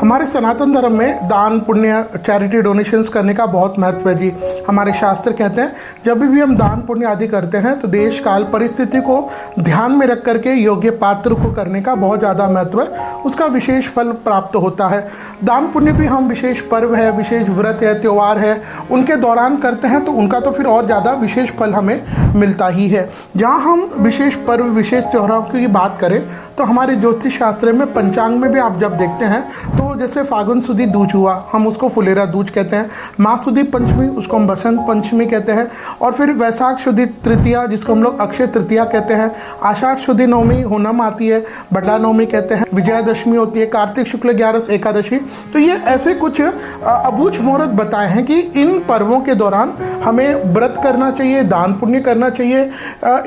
हमारे सनातन धर्म में दान पुण्य चैरिटी डोनेशंस करने का बहुत महत्व है जी। हमारे शास्त्र कहते हैं जब भी हम दान पुण्य आदि करते हैं तो देश काल परिस्थिति को ध्यान में रख करके योग्य पात्र को करने का बहुत ज़्यादा महत्व है, उसका विशेष फल प्राप्त होता है। दान पुण्य भी हम विशेष पर्व है, विशेष व्रत है, त्यौहार है, उनके दौरान करते हैं तो उनका तो फिर और ज़्यादा विशेष फल हमें मिलता ही है। जहाँ हम विशेष पर्व विशेष त्योहारों की बात करें तो हमारे ज्योतिष शास्त्र में पंचांग में भी आप जब देखते हैं तो जैसे फागुन सुदी दूज हुआ, हम उसको फुलेरा दूज कहते हैं। माह सुदी पंचमी, उसको हम बसंत पंचमी कहते हैं। और फिर वैशाख शुदी तृतीया, जिसको हम लोग अक्षय तृतीया कहते हैं। आषाढ़ शुदी नवमी होनम आती है, बडला नवमी कहते हैं। विजयादशमी होती है, कार्तिक शुक्ल 11 एकादशी। तो ये ऐसे कुछ अबूझ मुहूर्त बताए हैं कि इन पर्वों के दौरान हमें व्रत करना चाहिए, दान पुण्य करना चाहिए।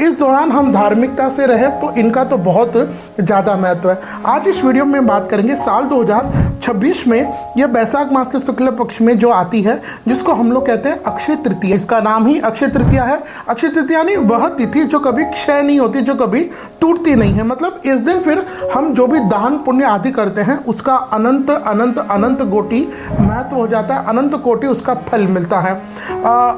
इस दौरान हम धार्मिकता से रहे तो इनका तो बहुत ज़्यादा महत्व है। आज इस वीडियो में बात करेंगे साल 2026 में यह बैसाख मास के शुक्ल पक्ष में जो आती है, जिसको हम लोग कहते हैं अक्षय तृतीया। इसका नाम ही अक्षय तृतीया है। अक्षय तृतीया यानी वह तिथि जो कभी क्षय नहीं होती, जो कभी टूटती नहीं है। मतलब इस दिन फिर हम जो भी दान पुण्य आदि करते हैं उसका अनंत अनंत अनंत कोटि महत्व हो जाता है, अनंत कोटि उसका फल मिलता है।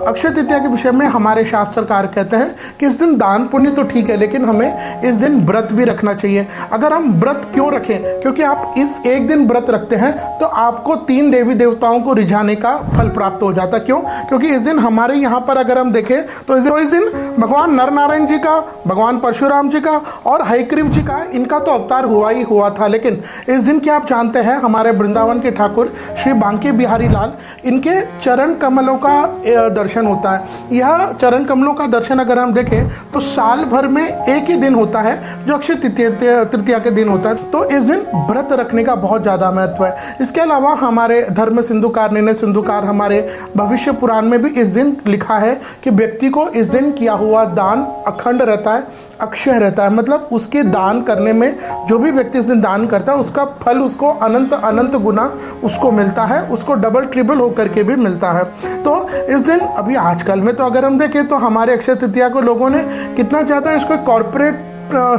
अक्षय तृतीया के विषय में हमारे शास्त्रकार कहते हैं कि इस दिन दान पुण्य तो ठीक है, लेकिन हमें इस दिन व्रत भी रखना चाहिए। अगर हम व्रत क्यों रखें? क्योंकि आप इस एक दिन व्रत रखते हैं तो आपको 3 देवी देवताओं को रिझाने का फल प्राप्त हो जाता है। क्यों? क्योंकि इस दिन हमारे यहाँ पर अगर हम देखें तो इस दिन भगवान नर नारायण जी का, भगवान परशुराम जी का और हयग्रीव जी का, इनका तो अवतार हुआ ही हुआ था। लेकिन इस दिन क्या आप जानते हैं, हमारे वृंदावन के ठाकुर श्री बांके बिहारी लाल, इनके चरण कमलों का दर्शन होता है। यह चरण कमलों का दर्शन अगर हम देखें तो साल भर में एक ही दिन होता है जो अक्षय तृतीया के दिन होता है। तो इस दिन व्रत रखने का बहुत ज़्यादा महत्व है। इसके अलावा हमारे धर्म सिंधुकार, निर्णय सिंधुकार, हमारे भविष्य पुराण में भी इस दिन लिखा है कि व्यक्ति को इस दिन किया हुआ दान अखंड रहता है, अक्षय रहता है। मतलब उसके दान करने में जो भी व्यक्ति इस दिन दान करता है उसका फल उसको अनंत अनंत गुना उसको मिलता है, उसको डबल ट्रिपल होकर के भी मिलता है। तो इस दिन अभी आजकल में तो अगर हम देखें तो हमारे अक्षय तृतीया को लोगों ने कितना ज़्यादा इसको कॉर्पोरेट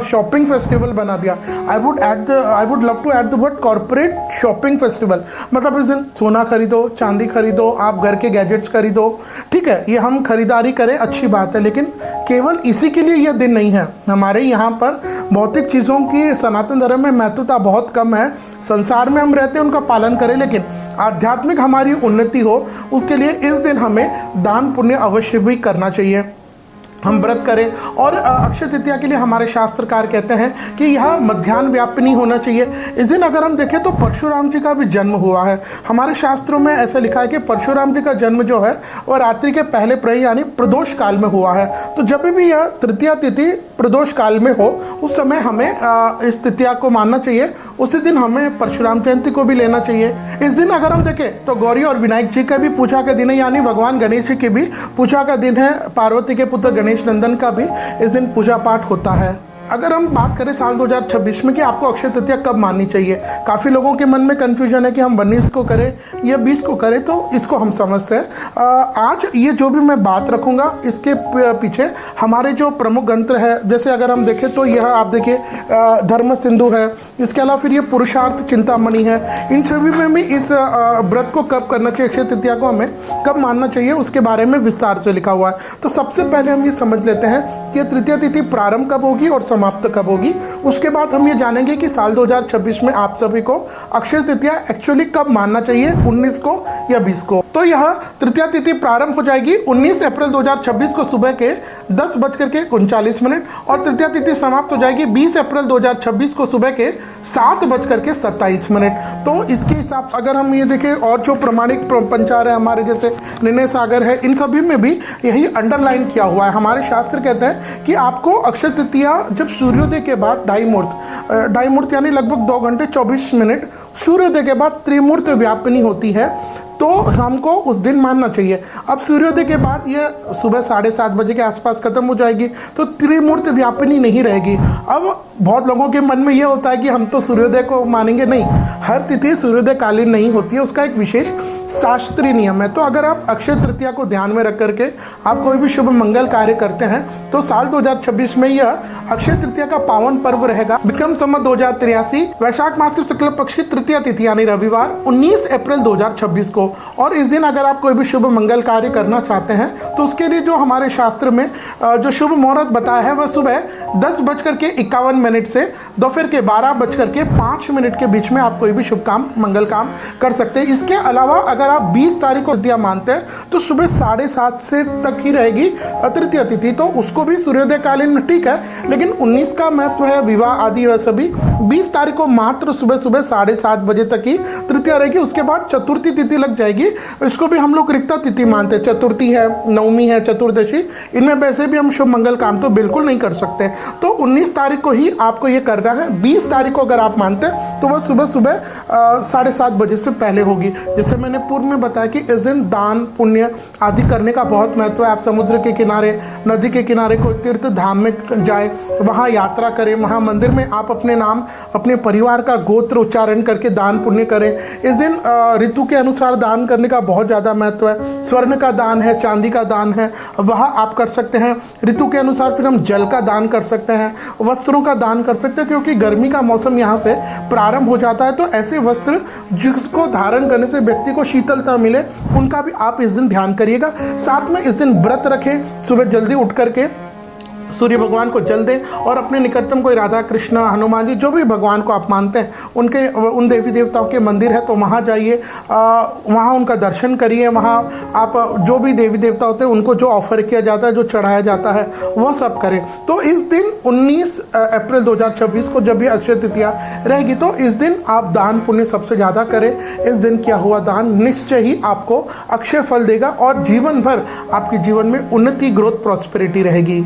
शॉपिंग फेस्टिवल बना दिया। I would love to add the word corporate shopping festival. मतलब इस दिन सोना खरीदो, चांदी खरीदो, आप घर के गैजेट्स खरीदो, ठीक है, ये हम खरीदारी करें, अच्छी बात है, लेकिन केवल इसी के लिए यह दिन नहीं है। हमारे यहाँ पर भौतिक चीज़ों की सनातन धर्म में महत्वता बहुत कम है। संसार में हम रहते हैं, उनका पालन करें, लेकिन आध्यात्मिक हमारी उन्नति हो उसके लिए इस दिन हमें दान पुण्य अवश्य भी करना चाहिए, हम व्रत करें। और अक्षय तृतीया के लिए हमारे शास्त्रकार कहते हैं कि यह मध्याह्न व्यापिनी होना चाहिए। इस दिन अगर हम देखें तो परशुराम जी का भी जन्म हुआ है। हमारे शास्त्रों में ऐसा लिखा है कि परशुराम जी का जन्म जो है वह रात्रि के पहले प्रहर यानी प्रदोष काल में हुआ है। तो जब भी यह तृतीया तिथि प्रदोष काल में हो उस समय हमें इस तृतीया को मानना चाहिए। उसी दिन हमें परशुराम जयंती को भी लेना चाहिए। इस दिन अगर हम देखें तो गौरी और विनायक जी का भी पूजा का दिन है, यानी भगवान गणेश जी की भी पूजा का दिन है। पार्वती के पुत्र गणेश नंदन का भी इस दिन पूजा पाठ होता है। अगर हम बात करें साल 2026 में कि आपको अक्षय तृतीया कब माननी चाहिए, काफ़ी लोगों के मन में कन्फ्यूजन है कि हम 19 को करें या 20 को करें, तो इसको हम समझते हैं। आज ये जो भी मैं बात रखूँगा इसके पीछे हमारे जो प्रमुख ग्रंथ है, जैसे अगर हम देखें तो यह आप देखिए धर्म सिंधु है, इसके अलावा फिर ये पुरुषार्थ चिंतामणि है। इन सभी में भी इस व्रत को कब करना चाहिए, अक्षय तृतीया को हमें कब मानना चाहिए, उसके बारे में विस्तार से लिखा हुआ है। तो सबसे पहले हम ये समझ लेते हैं कि तृतीया तिथि प्रारंभ कब होगी और समाप्त कब होगी। उसके बाद हम ये जानेंगे कि साल 2026 में आप सभी को अक्षय तृतीया एक्चुअली कब मानना चाहिए, 19 को या 20 को। तो यह तृतीया तिथि प्रारंभ हो जाएगी 19 अप्रैल 2026 को सुबह के 10:39 और तृतीया तिथि समाप्त हो जाएगी 20 अप्रैल 2026 को सुबह के 7:27। तो इसके हिसाब से अगर हम ये देखें और जो प्रमाणिक पंचार है हमारे जैसे निर्णय सागर है, इन सभी में भी यही अंडरलाइन किया हुआ है। हमारे शास्त्र कहते हैं कि आपको अक्षय तृतीया जब सूर्योदय के बाद ढाई मुहूर्त यानी लगभग 2 घंटे 24 मिनट सूर्योदय के बाद त्रिमूर्त व्यापिनी होती है, तो हमको उस दिन मानना चाहिए। अब सूर्योदय के बाद ये सुबह 7:30 बजे के आसपास खत्म हो जाएगी तो त्रिमूर्त व्यापिनी नहीं रहेगी। अब बहुत लोगों के मन में ये होता है कि हम तो सूर्योदय को मानेंगे, नहीं, हर तिथि सूर्योदय कालीन नहीं होती है, उसका एक विशेष शास्त्रीय नियम है। तो अगर आप अक्षय तृतीया को ध्यान में रख करके आप कोई भी शुभ मंगल कार्य करते हैं तो साल 2026 में यह अक्षय तृतीया का पावन पर्व रहेगा। विक्रम संवत 2083 वैशाख मास की शुक्ल पक्ष की तृतीया तिथि यानी रविवार 19 अप्रैल 2026 को। और इस दिन अगर आप कोई भी शुभ मंगल कार्य करना चाहते हैं तो उसके लिए जो हमारे शास्त्र में जो शुभ मुहूर्त बताया है वह सुबह 10:51 से दोपहर के 12:05 के बीच में आप कोई भी शुभ काम मंगल काम कर सकते हैं। इसके अलावा अगर आप 20 तारीख को तृतीया मानते हैं तो सुबह 7:30 से तक ही रहेगी तृतीया तिथि, तो उसको भी सूर्योदय कालीन में ठीक है। लेकिन 19 का महत्व है, विवाह आदि वह सभी 20 तारीख को मात्र सुबह 7:30 बजे तक ही तृतीया रहेगी। उसके बाद चतुर्थी तिथि लग जाएगी, इसको भी हम लोग रिक्ता तिथि मानते हैं। चतुर्थी है, नवमी है, चतुर्दशी, इनमें वैसे भी हम शुभ मंगल काम तो बिल्कुल नहीं कर सकते। तो 19 तारीख को ही आपको ये करना है। 20 तारीख को अगर आप मानते हैं तो वह सुबह 7:30 बजे से पहले होगी। जैसे मैंने पूर्व में बताया कि इस दिन दान पुण्य आदि करने का बहुत महत्व है। आप समुद्र के किनारे, नदी के किनारे कोई तीर्थ धाम में जाए, वहाँ यात्रा करें, वहाँ मंदिर में आप अपने नाम, अपने परिवार का गोत्र उच्चारण करके दान पुण्य करें। इस दिन ऋतु के अनुसार दान करने का बहुत ज़्यादा महत्व है। स्वर्ण का दान है, चांदी का दान है, वह आप कर सकते हैं। ऋतु के अनुसार फिर हम जल का दान कर सकते हैं, वस्त्रों का दान कर सकते हैं, क्योंकि गर्मी का मौसम यहाँ से प्रारंभ हो जाता है। तो ऐसे वस्त्र जिसको धारण करने से व्यक्ति को शीतलता मिले, उनका भी आप इस दिन ध्यान करिएगा। साथ में इस दिन व्रत रखें, सुबह जल्दी उठ करके सूर्य भगवान को जल दें और अपने निकटतम कोई राधा कृष्ण, हनुमान जी, जो भी भगवान को आप मानते हैं उनके उन देवी देवताओं के मंदिर है तो वहाँ जाइए, वहाँ उनका दर्शन करिए। वहाँ आप जो भी देवी देवता होते हैं उनको जो ऑफर किया जाता है, जो चढ़ाया जाता है, वह सब करें। तो इस दिन 19 अप्रैल 2026 को जब भी अक्षय तृतीया रहेगी तो इस दिन आप दान पुण्य सबसे ज़्यादा करें। इस दिन किया हुआ दान निश्चय ही आपको अक्षय फल देगा और जीवन भर आपके जीवन में उन्नति, ग्रोथ, प्रॉस्पेरिटी रहेगी।